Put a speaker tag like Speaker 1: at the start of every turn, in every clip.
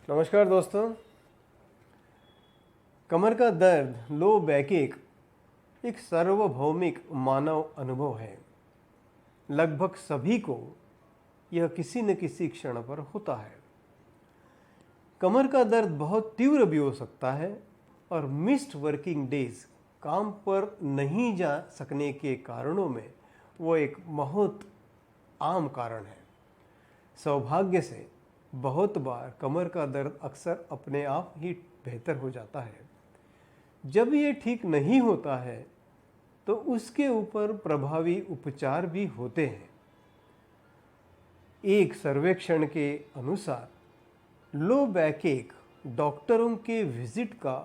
Speaker 1: नमस्कार दोस्तों। कमर का दर्द, लो बैक एक सार्वभौमिक मानव अनुभव है। लगभग सभी को यह किसी न किसी क्षण पर होता है। कमर का दर्द बहुत तीव्र भी हो सकता है और मिस्ड वर्किंग डेज, काम पर नहीं जा सकने के कारणों में वो एक बहुत आम कारण है। सौभाग्य से बहुत बार कमर का दर्द अक्सर अपने आप ही बेहतर हो जाता है। जब ये ठीक नहीं होता है तो उसके ऊपर प्रभावी उपचार भी होते हैं। एक सर्वेक्षण के अनुसार लो बैक डॉक्टरों के विजिट का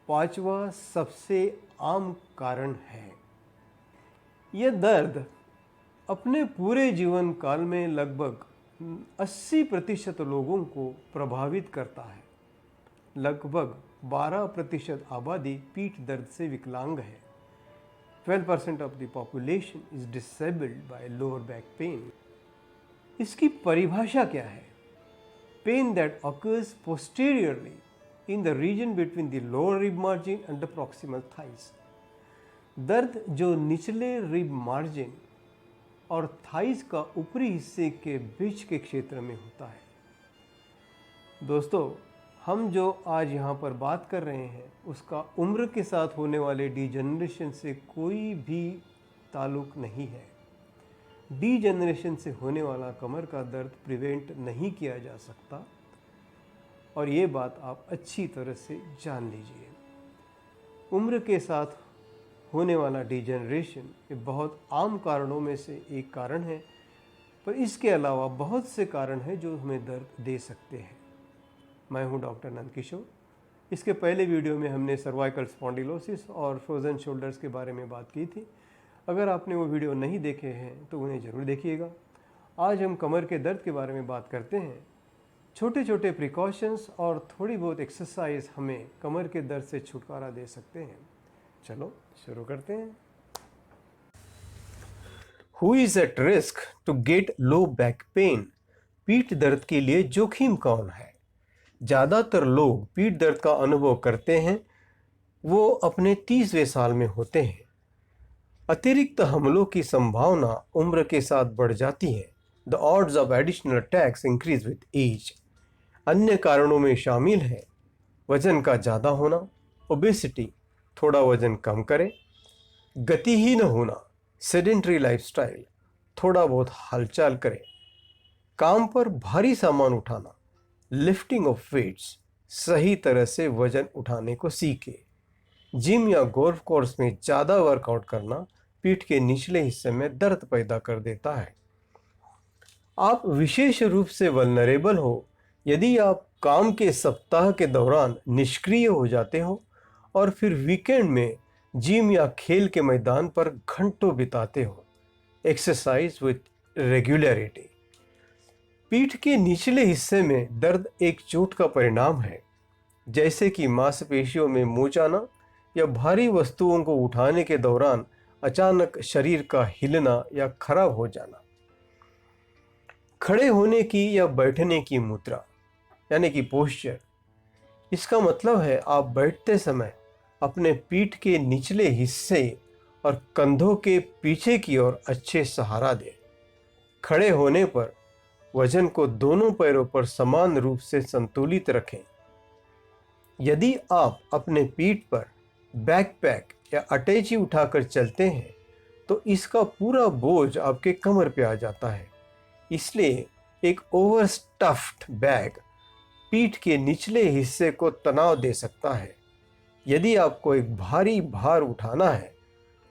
Speaker 1: 5वां सबसे आम कारण है। यह दर्द अपने पूरे जीवन काल में लगभग 80% लोगों को प्रभावित करता है। लगभग 12% आबादी पीठ दर्द से विकलांग है। 12% of the population is disabled by lower back pain. इसकी परिभाषा क्या है? Pain that occurs posteriorly in the region between the lower rib margin and the proximal thighs. दर्द जो निचले रिब मार्जिन और थाइस का ऊपरी हिस्से के बीच के क्षेत्र में होता है। दोस्तों, हम जो आज यहाँ पर बात कर रहे हैं उसका उम्र के साथ होने वाले डीजनरेशन से कोई भी ताल्लुक नहीं है। डीजनरेशन से होने वाला कमर का दर्द प्रिवेंट नहीं किया जा सकता और ये बात आप अच्छी तरह से जान लीजिए। उम्र के साथ होने वाला डीजनरेशन ये बहुत आम कारणों में से एक कारण है, पर इसके अलावा बहुत से कारण हैं जो हमें दर्द दे सकते हैं। मैं हूं डॉक्टर नंदकिशोर। इसके पहले वीडियो में हमने सर्वाइकल स्पॉन्डिलोसिस और फ्रोजन शोल्डर्स के बारे में बात की थी। अगर आपने वो वीडियो नहीं देखे हैं तो उन्हें ज़रूर देखिएगा। आज हम कमर के दर्द के बारे में बात करते हैं। छोटे छोटे प्रिकॉशंस और थोड़ी बहुत एक्सरसाइज हमें कमर के दर्द से छुटकारा दे सकते हैं। चलो शुरू करते हैं। Who is at risk to get low back pain? पीठ दर्द के लिए जोखिम कौन है? ज़्यादातर लोग पीठ दर्द का अनुभव करते हैं वो अपने 30वें साल में होते हैं। अतिरिक्त हमलों की संभावना उम्र के साथ बढ़ जाती है। The odds of additional attacks increase with age. अन्य कारणों में शामिल है वजन का ज़्यादा होना, ओबेसिटी, थोड़ा वजन कम करें, गतिहीन होना, सेडेंटरी लाइफस्टाइल, थोड़ा बहुत हालचाल करें, काम पर भारी सामान उठाना, लिफ्टिंग ऑफ वेट्स, सही तरह से वजन उठाने को सीखें, जिम या गोल्फ कोर्स में ज़्यादा वर्कआउट करना पीठ के निचले हिस्से में दर्द पैदा कर देता है। आप विशेष रूप से वल्नरेबल हो यदि आप काम के सप्ताह के दौरान निष्क्रिय हो जाते हो और फिर वीकेंड में जिम या खेल के मैदान पर घंटों बिताते हो। Exercise with regularity. पीठ के निचले हिस्से में दर्द एक चोट का परिणाम है, जैसे कि मांसपेशियों में मोच आना या भारी वस्तुओं को उठाने के दौरान अचानक शरीर का हिलना या खराब हो जाना। खड़े होने की या बैठने की मुद्रा यानी कि पोस्चर। इसका मतलब है आप बैठते समय अपने पीठ के निचले हिस्से और कंधों के पीछे की ओर अच्छे सहारा दें। खड़े होने पर वजन को दोनों पैरों पर समान रूप से संतुलित रखें। यदि आप अपने पीठ पर बैकपैक या अटैची उठाकर चलते हैं तो इसका पूरा बोझ आपके कमर पे आ जाता है। इसलिए एक ओवरस्टफ्ड बैग पीठ के निचले हिस्से को तनाव दे सकता है। यदि आपको एक भारी भार उठाना है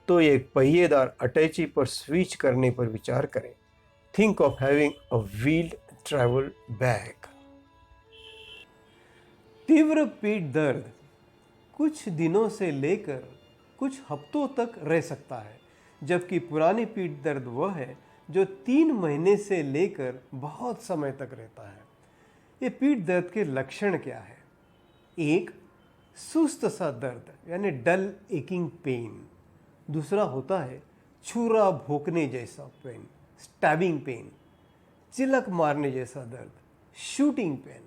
Speaker 1: तो एक पहिएदार अटैची पर स्विच करने पर विचार करें। Think of having a wheeled travel bag. तीव्र पीठ दर्द कुछ दिनों से लेकर कुछ हफ्तों तक रह सकता है, जबकि पुरानी पीठ दर्द वह है जो 3 महीने से लेकर बहुत समय तक रहता है। ये पीठ दर्द के लक्षण क्या है? एक, सुस्त सा दर्द यानी डल एकिंग पेन। दूसरा होता है छुरा भोंकने जैसा पेन, स्टैबिंग पेन। चिलक मारने जैसा दर्द, शूटिंग पेन।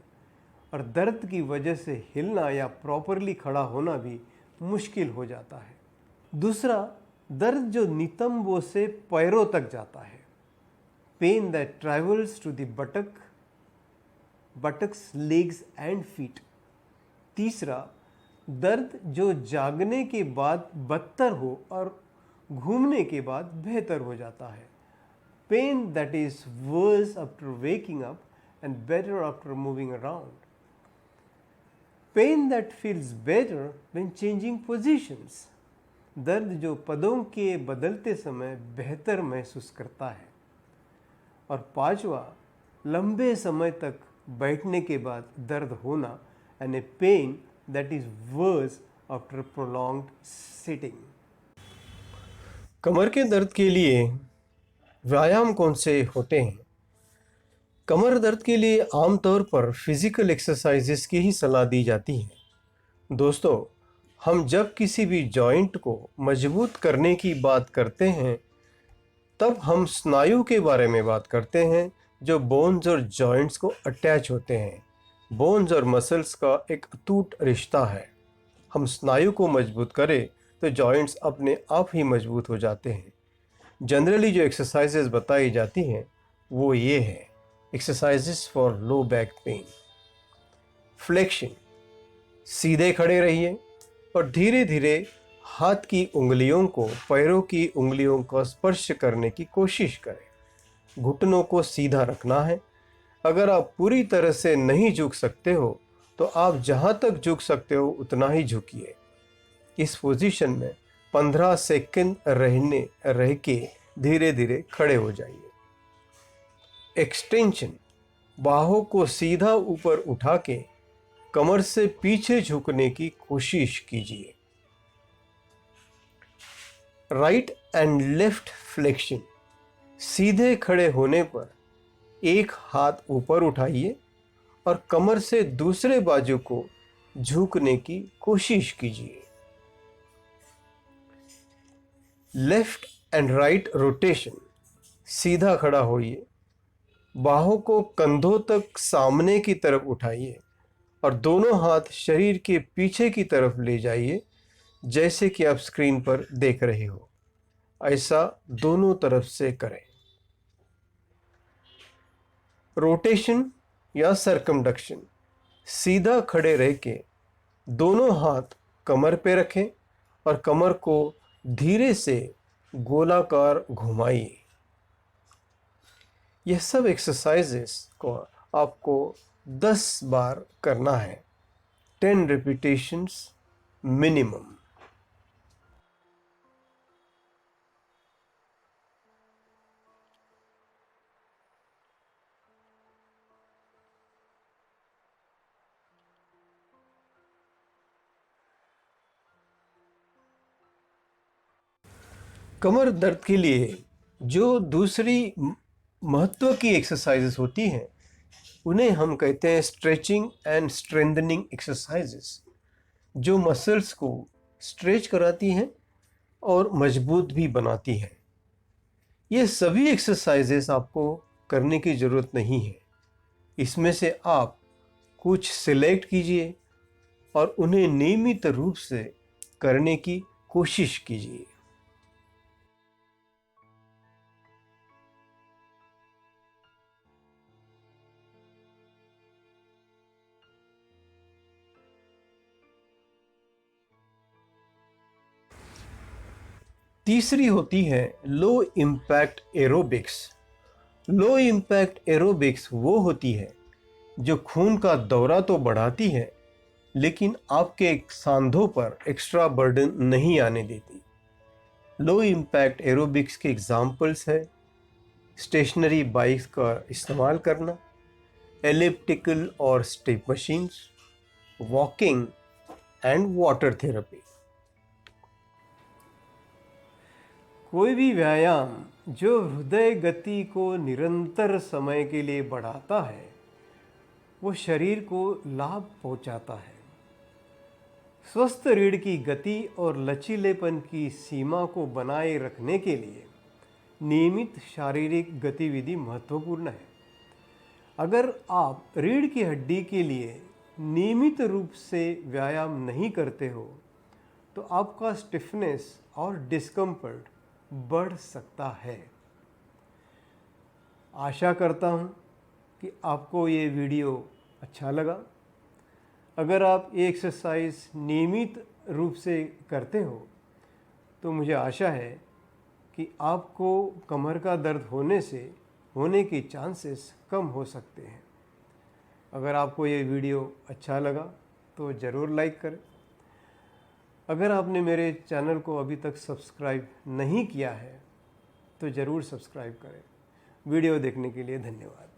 Speaker 1: और दर्द की वजह से हिलना या प्रॉपरली खड़ा होना भी मुश्किल हो जाता है। दूसरा, दर्द जो नितंबों से पैरों तक जाता है, pain that travels to the buttocks, legs and feet. तीसरा, दर्द जो जागने के बाद बदतर हो और घूमने के बाद बेहतर हो जाता है, pain that is worse after waking up and better after moving around. Pain that feels better when changing positions, दर्द जो पदों के बदलते समय बेहतर महसूस करता है। और पांचवा, लंबे समय तक बैठने के बाद दर्द होना, and a pain that is worse after prolonged sitting. कमर के दर्द के लिए व्यायाम कौन से होते हैं? कमर दर्द के लिए आमतौर पर फिजिकल एक्सरसाइजेस की ही सलाह दी जाती है। दोस्तों, हम जब किसी भी जॉइंट को मजबूत करने की बात करते हैं, तब हम स्नायु के बारे में बात करते हैं जो बोन्स और जॉइंट्स को अटैच होते हैं। बोन्स और मसल्स का एक अटूट रिश्ता है। हम स्नायु को मजबूत करें तो जॉइंट्स अपने आप ही मजबूत हो जाते हैं। जनरली जो एक्सरसाइजेस बताई जाती हैं वो ये है: exercises for low back pain. Flexion, सीधे खड़े रहिए और धीरे धीरे हाथ की उंगलियों को पैरों की उंगलियों का स्पर्श करने की कोशिश करें। घुटनों को सीधा रखना है। अगर आप पूरी तरह से नहीं झुक सकते हो तो आप जहां तक झुक सकते हो उतना ही झुकिए। इस पोजीशन में 15 सेकंड रह के धीरे धीरे खड़े हो जाइए। एक्सटेंशन, बाहों को सीधा ऊपर उठा के कमर से पीछे झुकने की कोशिश कीजिए। राइट एंड लेफ्ट फ्लेक्शन, सीधे खड़े होने पर एक हाथ ऊपर उठाइए और कमर से दूसरे बाजू को झुकने की कोशिश कीजिए। लेफ्ट एंड राइट रोटेशन, सीधा खड़ा होइए, बाहों को कंधों तक सामने की तरफ उठाइए और दोनों हाथ शरीर के पीछे की तरफ ले जाइए, जैसे कि आप स्क्रीन पर देख रहे हो। ऐसा दोनों तरफ से करें। रोटेशन या सर्कमडक्शन, सीधा खड़े रह के दोनों हाथ कमर पे रखें और कमर को धीरे से गोलाकार घुमाइए। यह सब एक्सरसाइजेस को आपको 10 बार करना है, 10 रिपीटेशंस मिनिमम। कमर दर्द के लिए जो दूसरी महत्व की एक्सरसाइजेस होती हैं उन्हें हम कहते हैं स्ट्रेचिंग एंड स्ट्रेंथनिंग एक्सरसाइजेस, जो मसल्स को स्ट्रेच कराती हैं और मजबूत भी बनाती हैं। ये सभी एक्सरसाइजेस आपको करने की ज़रूरत नहीं है। इसमें से आप कुछ सिलेक्ट कीजिए और उन्हें नियमित रूप से करने की कोशिश कीजिए। तीसरी होती है low impact aerobics. Low impact aerobics वो होती है जो खून का दौरा तो बढ़ाती है लेकिन आपके सांधों पर एक्स्ट्रा बर्डन नहीं आने देती। लो इम्पैक्ट एरोबिक्स के एग्जाम्पल्स है स्टेशनरी बाइक्स का इस्तेमाल करना, एलिप्टिकल और step machines, walking and water therapy. कोई भी व्यायाम जो हृदय गति को निरंतर समय के लिए बढ़ाता है वो शरीर को लाभ पहुंचाता है। स्वस्थ रीढ़ की गति और लचीलेपन की सीमा को बनाए रखने के लिए नियमित शारीरिक गतिविधि महत्वपूर्ण है। अगर आप रीढ़ की हड्डी के लिए नियमित रूप से व्यायाम नहीं करते हो तो आपका स्टिफनेस और डिस्कम्फर्ट बढ़ सकता है। आशा करता हूँ कि आपको ये वीडियो अच्छा लगा। अगर आप ये एक्सरसाइज नियमित रूप से करते हो तो मुझे आशा है कि आपको कमर का दर्द होने के चांसेस कम हो सकते हैं। अगर आपको ये वीडियो अच्छा लगा तो ज़रूर लाइक करें। अगर आपने मेरे चैनल को अभी तक सब्सक्राइब नहीं किया है तो ज़रूर सब्सक्राइब करें। वीडियो देखने के लिए धन्यवाद।